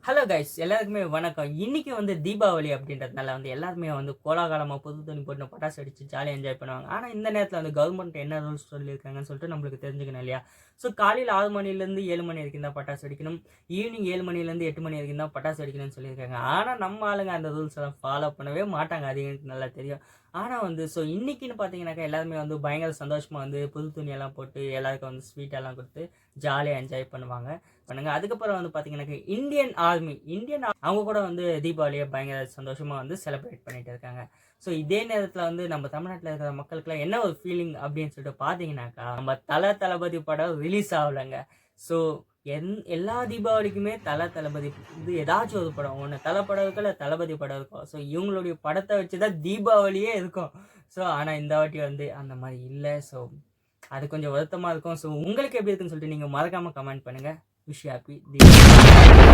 Hello guys எல்லாருக்குமே வணக்கம். இன்னைக்கு வந்து தீபாவளி அப்படின்றதுனால வந்து எல்லாருமே வந்து கோலாகலமாக புது துணி போட்டு பட்டாசு அடித்து ஜாலியாக என்ஜாய் பண்ணுவாங்க. ஆனால் இந்த நேரத்தில் வந்து கவர்மெண்ட் என்ன ரூல்ஸ் சொல்லியிருக்காங்கன்னு சொல்லிட்டு நம்மளுக்கு தெரிஞ்சுக்கணும் இல்லையா? ஸோ காலையில் 6 மணிலேருந்து 7 மணி வரைக்கும் தான் பட்டாசு அடிக்கணும். ஈவினிங் 7 மணிலேருந்து 8 மணி வரைக்கும் தான் பட்டாசு அடிக்கணும்னு சொல்லியிருக்காங்க. ஆனால் நம்ம ஆளுங்க அந்த ரூல்ஸ் எல்லாம் ஃபாலோ பண்ணவே மாட்டாங்க. அது எனக்கு நல்லா தெரியும். ஆனால் வந்து ஸோ இன்னைக்குன்னு பார்த்தீங்கன்னாக்கா எல்லாருமே வந்து பயங்கர சந்தோஷமாக வந்து புது துணியெல்லாம் போட்டு எல்லாருக்கும் வந்து ஸ்வீட்டெல்லாம் கொடுத்து ஜாலியாக என்ஜாய் பண்ணுவாங்க. அதுக்கப்புறம் வந்து பார்த்தீங்கன்னாக்கா இந்தியன் அவங்க கூட வந்து தீபாவளியை பயங்கர சந்தோஷமாக வந்து செலிப்ரேட் பண்ணிட்டு இருக்காங்க. ஸோ இதே நேரத்தில் வந்து நம்ம தமிழ்நாட்டில் இருக்கிற மக்களுக்குலாம் என்ன ஒரு ஃபீலிங் அப்படின்னு சொல்லிட்டு பார்த்தீங்கன்னாக்கா, நம்ம தளபதி படம் ரிலீஸ் ஆகலைங்க. ஸோ எல்லா தீபாவளிக்குமே தளபதி இது ஏதாச்சும் ஒரு படம் ஒன்று படம் இருக்கும், இல்லை தளபதி படம் இருக்கும். ஸோ இவங்களுடைய படத்தை வச்சு தான் தீபாவளியே இருக்கும். ஸோ ஆனால் இந்த வாட்டி வந்து அந்த மாதிரி இல்லை. ஸோ அது கொஞ்சம் வருத்தமாக இருக்கும். ஸோ உங்களுக்கு எப்படி இருக்குன்னு சொல்லிட்டு நீங்கள் மறக்காமல் கமெண்ட் பண்ணுங்கள். Wish happy Deepavali.